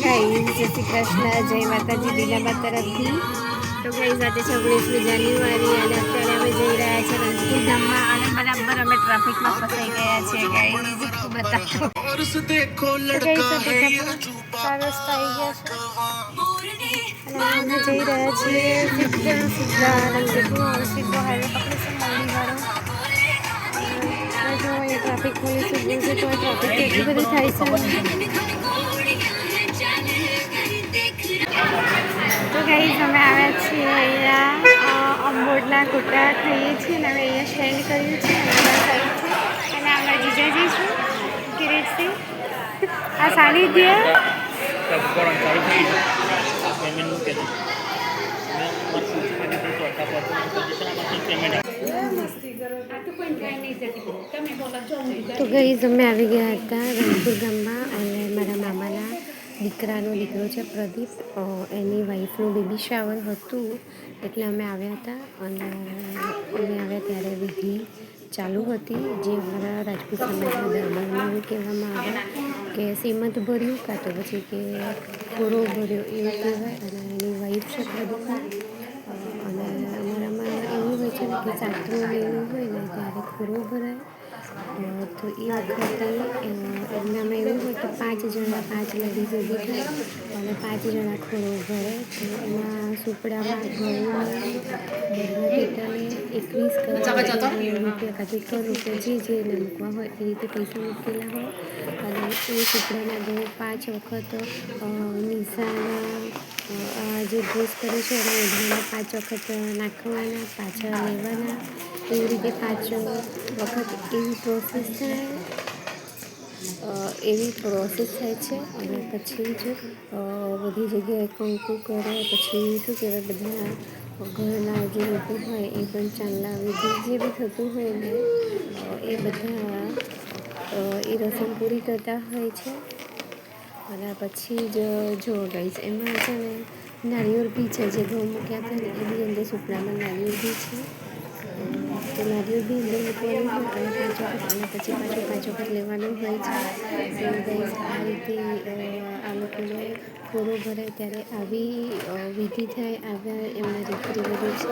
Guys જય શ્રી કૃષ્ણ, જય માતાજી લીલાબા તરફથી. તો ગાઈઝ આજે 26મી જાન્યુઆરી અને અત્યારે અમે જઈ રહ્યા છીએ રણપુર ધામમાં અને બરાબર અમે ટ્રાફિકમાં ફસાઈ ગયા છીએ ગાઈઝ. બતાવો રસ્તા આવી ગયા છે અને અમે જઈ રહ્યા છીએ સીધા રણપુર સીધો હાઈવે પકડીશું મોડીવાળો. જો અહીંયા ટ્રાફિક પોલીસ ઉભી છે તો ટ્રાફિક એટલી બધી થાય છે. તો ગાઈઝ અમે આવ્યા છીએ અહીંયા અંબોડના ગોટા ખાઈએ છીએ અને અમે અહીંયા સ્ટેન્ડ કર્યું છે અને અમારા જીજાજી છે કિરીટસિંહ, આ સાનિધ્ય તો ગાઈઝ અમે આવી ગયા હતા રણપુર ગામમાં અને મારા મામાના દીકરાનો દીકરો છે પ્રદીપ, એની વાઈફનું બેબી શાવર હતું એટલે અમે આવ્યા હતા. અને અમે આવ્યા ત્યારે વિધિ ચાલુ હતી જે અમારા રાજપૂત સમાજના દરબારમાં એવું કહેવામાં આવે કે શ્રીમંત ભર્યું કાં તો પછી કે ખોરો ભર્યો એવું કહેવાય. અને એની વાઈફ છે પ્રદીપ અને અમારામાં એવું હોય છે ને કે સાતરું એવું હોય ને ત્યારે ખોરો ભરાય. તો એ વખતે એમનામાં એવું હોય કે 5 જણા 5 લેડીઝ ઊભી થાય અને 5 જણા ખોરો ભરે. તો એમાં સુપડામાં ઘઉં ટેટાને 21 રૂપિયા કાં તો 1 રૂપિયા જેને મૂકવા હોય એ રીતે પૈસા મૂકેલા હોય અને એ સુપડાના ઘઉં 5 વખત નિશાના જે ડ્રેસ કરે છે એના ઓઢામાં 5 વખત નાખવાના, પાછા લેવાના, એવી રીતે 5 વખત એવી પ્રોસેસ થાય છે. અને પછી જ બધી જગ્યાએ કંકુ કરે, પછી શું કહેવાય બધા ઘરના જે લોકો હોય એ પણ ચાંદલા વિધિ જે બી થતું હોય ને એ બધા એ રસમ પૂરી કરતા હોય છે. અને પછી જ જો ગાઈસ એમાં છે ને નારિયેળ બી છે, જે ઘઉં મૂક્યા હતા ને એ બી અંદર સુપડામાં નારિયેળ બી છે. તો નારિયેળ બી અંદર મૂકવાનું હોય અને 5 વખત અને પછી પાછું 5 વખત લેવાનું હોય છે. તો ગાઈસ આ રીતે આ લોકોનો ખોરો ભરાય ત્યારે આવી વિધિ થાય, આવા એમના રીતિ રિવાજો છે.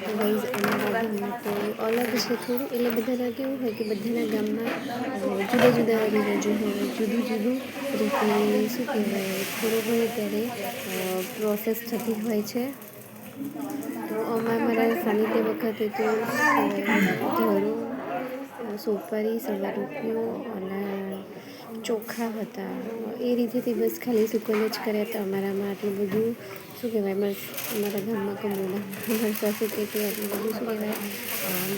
તો ગાઈસ અમારા ગામમાં તો અલગ છે થોડું, એટલે બધાના કેવું હોય કે બધાના ગામમાં જુદા જુદા રિવાજો હોય, જુદું જુદું રીતે શું કહેવાય ખોરો ભરે ત્યારે પ્રોસેસ થતી હોય છે. તો મારા સાનિધ્ય વખતે તો ધરો, સોપારી, સવા રૂપિયો અને ચોખા હતા. એ રીતેથી બસ ખાલી સુકલ જ કર્યા હતા. અમારામાં આટલું બધું શું કહેવાય અમારા ગામમાં કમોડા અમારી પાસે કે આટલું બધું શું કહેવાય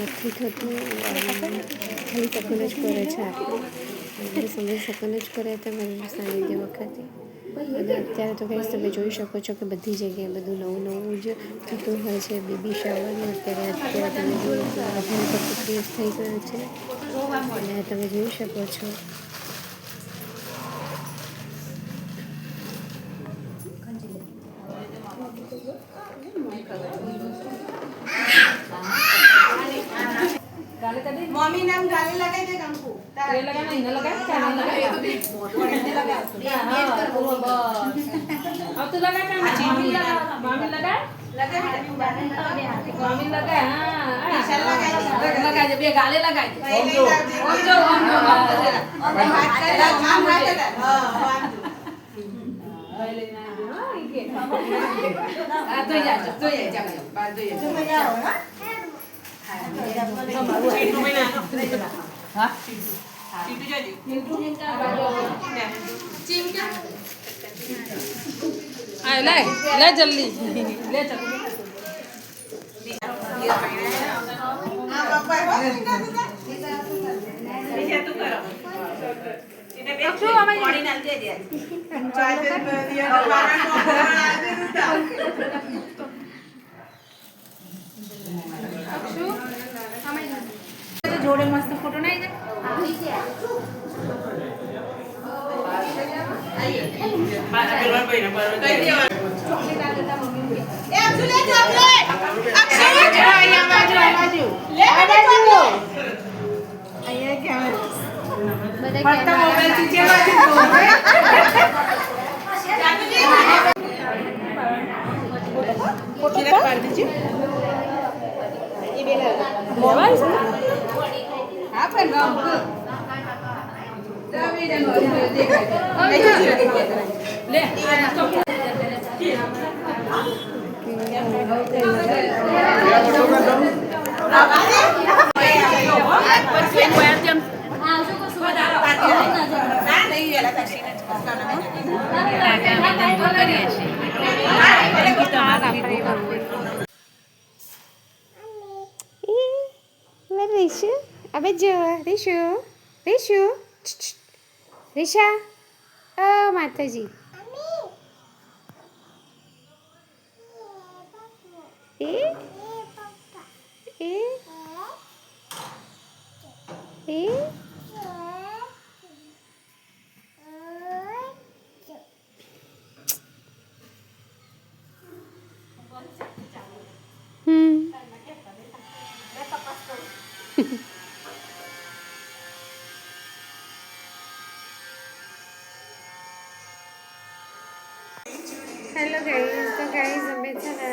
નથી થતું. ખાલી સકન જ કરે છે આટલું સમય સકન જ કર્યા હતા મારા સાનિધ્ય વખતે. અને અત્યારે તો કંઈ તમે જોઈ શકો છો કે બધી જગ્યાએ બધું નવું નવું જ થતું હોય છે. બેબી શાવરને અત્યારે તમે જોયું તો આધુનિક ક્રેઝ થઈ ગયો છે અને તમે જોઈ શકો છો. मम्मी नाम गाले लगाई दे हमको ये लगा नहीं ना लगा क्या नहीं लगा अब तो लगा क्या मम्मी लगा मम्मी लगा मम्मी लगा हां लगा जब ये गाले लगा दे हम जो हां तो जा बात तो जा ले जल्दी ले चल जोड़े मस्त फोटो नहीं दे લે રીશુ અબે જો રીશુ રીશુ રીશા ઓ માતાજી એ એ એ હેલો ગાઈઝ તો ગાઈઝ અમે છે ને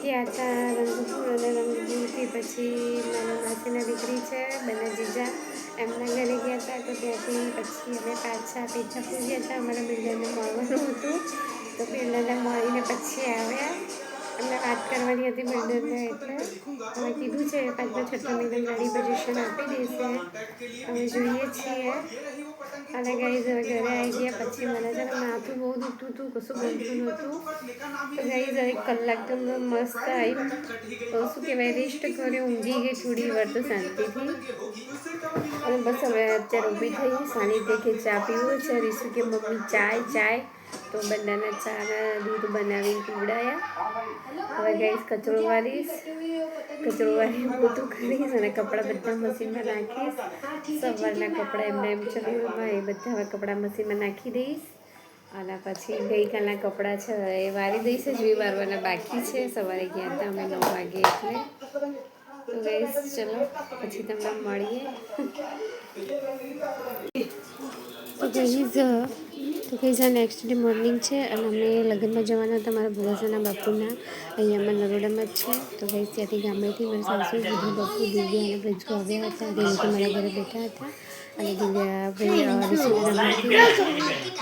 ગયા હતા રંગપુર અને રંગપુરથી પછી મારા માસીના દીકરી છે બંને જીજા એમના ઘરે ગયા હતા તો ત્યાંથી પછી અમે પાછા પેજાપુર ગયા હતા અમારા બિલ્ડરને મળવાનું હતું તો બિલ્ડરને મળીને પછી આવ્યા અમને વાત કરવાની હતી બિલ્ડરને એટલે અમે કીધું છે 5-6 મહિના ગાડી પોઝિશન આપી દેશે અમે જોઈએ છીએ અને ગાઈઝ હવે ઘરે આવી ગયા પછી મને છે ને માથું બહુ દુખતું હતું કશું ગમતું નહોતું તો ગાઈઝ હવે કલાક તો મસ્ત આવી તો શું કહેવાય રેસ્ટ કર્યો ઊંઘી ગઈ થોડી વાર તો શાંતિથી અને બસ હવે અત્યારે ઊભી થઈ સાનિધ્ય કે ચા પીવો છે રીસુ કે મમ્મી ચાય તો બંનેના ચાના દૂધ બનાવીને પીવડાયા હવે ગાઈઝ કચરો વાળીશ પોતું કરીશ અને કપડાં બધા મશીનમાં નાખીશ સવારના કપડાં એમને એમ ચલુમાં એ બધા હવે કપડાં મશીનમાં નાખી દઈશ અને પછી ગઈકાલના કપડાં છે એ વારી દઈશ જ વારવાના બાકી છે સવારે ગયા હતા અમે 9 વાગે એટલે તો ગાઈઝ ચલો પછી તમને મળીએ તો ગાઈઝ આ નેક્સ્ટ ડે મોર્નિંગ છે અને અમે લગ્નમાં જવાના હતા મારા ભોળાસાના બાપુના અહીંયા અમારા નરોડામાં જ છે તો ગાઈઝ ત્યાંથી ગામડેથી મારા સાસુ બુધા બાપુ દિવ્યા અને બ્રજકો આવ્યા હતા તે લોકો મારા ઘરે બેઠા હતા અને દિવ્યા ભાઈ રમાતી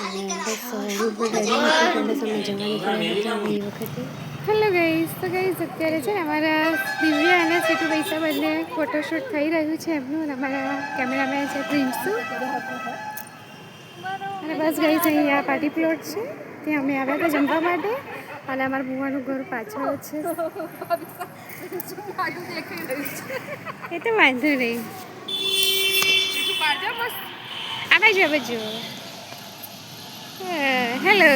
અને બસ હું પણ રેડી હતી તમે જવાની પડે એ વખતે હેલો ગાઈઝ તો ગાઈઝ અત્યારે છે ને અમારા દિવ્યા અને સીટુ પૈસા બંને ફોટોશૂટ થઈ રહ્યું છે એમનું અને અમારા કેમેરામેન છે પ્રિન્સુ અને બસ ગાઈઝ અહીંયા પાર્ટી પ્લોટ છે ત્યાં અમે આવ્યા હતા જમવા માટે અને અમારા બુવાનું ઘર પાછળ છે એ તો વાંધો નહીં આ બાજુ હેલો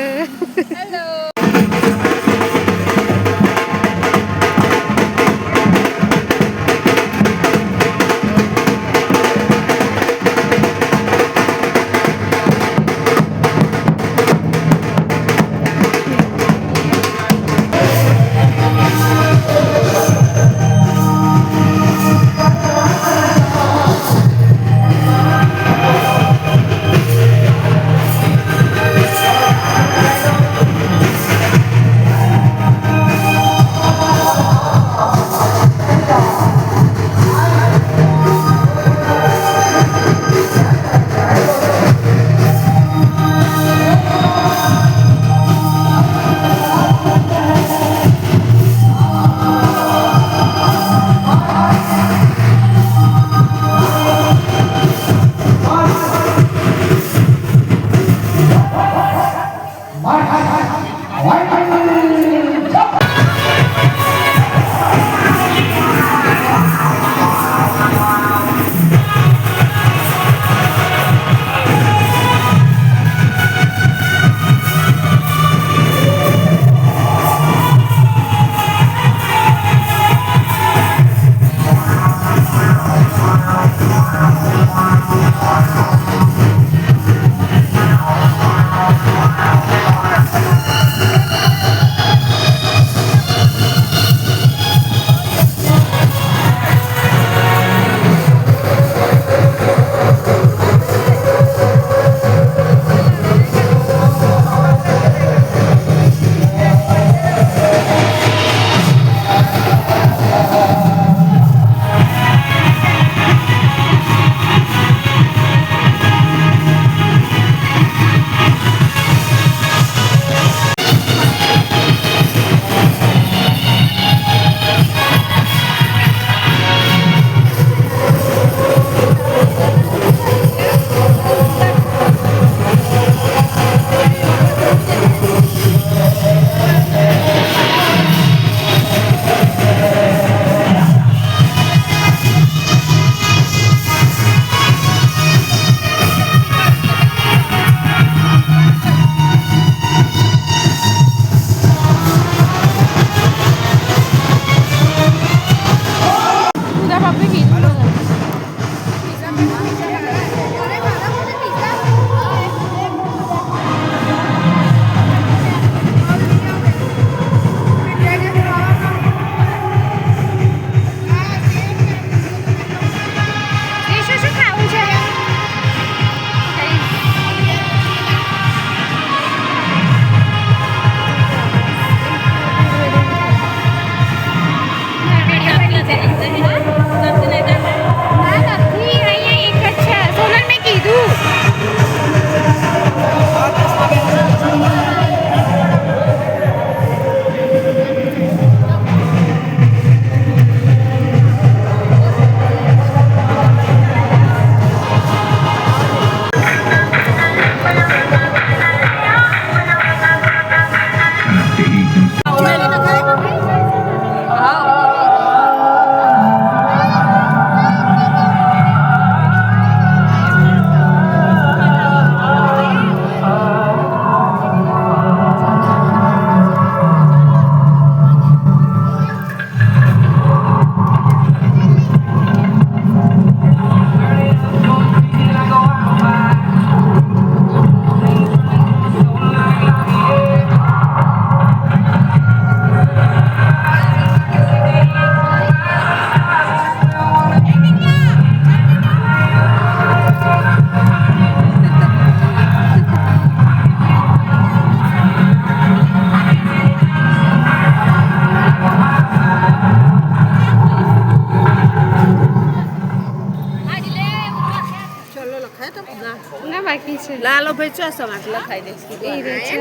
લાલો ભાઈ ચો સમાટ લખાઈ દઈશ એ રે છે.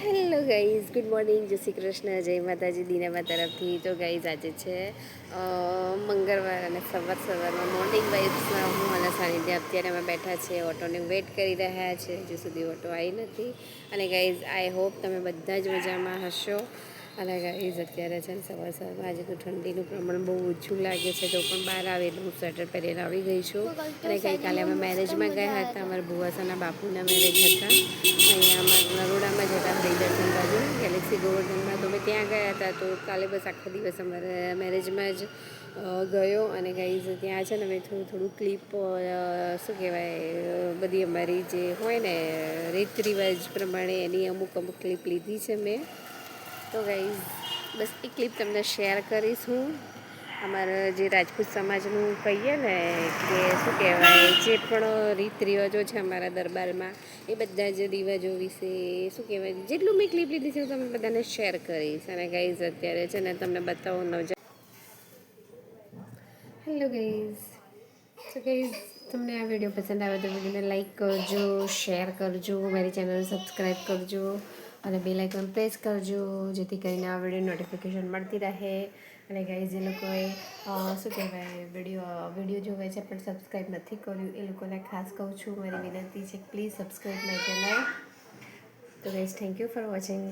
હેલો ગાઈઝ, ગુડ મોર્નિંગ, જય શ્રી કૃષ્ણ, જય માતાજી દીનામાં તરફથી. તો ગાઈઝ આજે છે મંગળવાર અને સવારમાં મોર્નિંગ વાઇબ્સમાં હું અને સાનિધ્ય અત્યારે અમે બેઠા છીએ, ઓટોને વેઇટ કરી રહ્યા છે. હજુ સુધી ઓટો આવી નથી. અને ગાઈઝ આઈ હોપ તમે બધા જ મજામાં હશો. અને ગાઈઝ અત્યારે છે ને સવારમાં આજે તો ઠંડીનું પ્રમાણ બહુ ઓછું લાગે છે, તો પણ બહાર આવે એટલે હું સ્વેટર પહેરીને આવી ગઈ છું. અને ગઈકાલે અમે મેરેજમાં ગયા હતા, અમારા ભુવાસાના બાપુના મેરેજ હતા અહીંયા અમારા નરોડામાં જ હતા, હરિદર્શન બાજુ ગેલેક્સી ગોવર્ધનમાં. તો અમે ત્યાં ગયા હતા. તો કાલે બસ આખો દિવસ અમારે મેરેજમાં જ ગયો. અને ગાઈઝ ત્યાં છે ને અમે થોડું ક્લિપ શું કહેવાય બધી અમારી જે હોય ને રીત રિવાજ પ્રમાણે એની અમુક ક્લિપ લીધી છે મેં. તો ગાઈઝ બસ એ ક્લિપ તમને શેર કરીશ હું. અમારા જે રાજપૂત સમાજનું કહીએ ને કે શું કહેવાય, જે પણ રીત રિવાજો છે અમારા દરબારમાં, એ બધા જ રિવાજો વિશે શું કહેવાય જેટલું મેં ક્લિપ લીધી છે હું તમને બધાને શેર કરીશ. અને ગાઈઝ અત્યારે છે ને તમને બતાવો હેલો ગાઈઝ. તો ગાઈઝ તમને આ વિડીયો પસંદ આવે તો વિડીયોને લાઈક કરજો, શેર કરજો, મારી ચેનલ સબસ્ક્રાઈબ કરજો અને બેલ આઇકન પ્રેસ કરજો, જેથી કરીને આ વિડીયો નોટિફિકેશન મળતી રહે. અને ગાઈઝ જે લોકોએ શું કહેવાય વિડીયો જોવે છે પણ સબસ્ક્રાઈબ નથી કર્યું, એ લોકોને ખાસ કહું છું, મારી વિનંતી છે, પ્લીઝ સબસ્ક્રાઈબ માય ચેનલ. તો guys thank you for watching.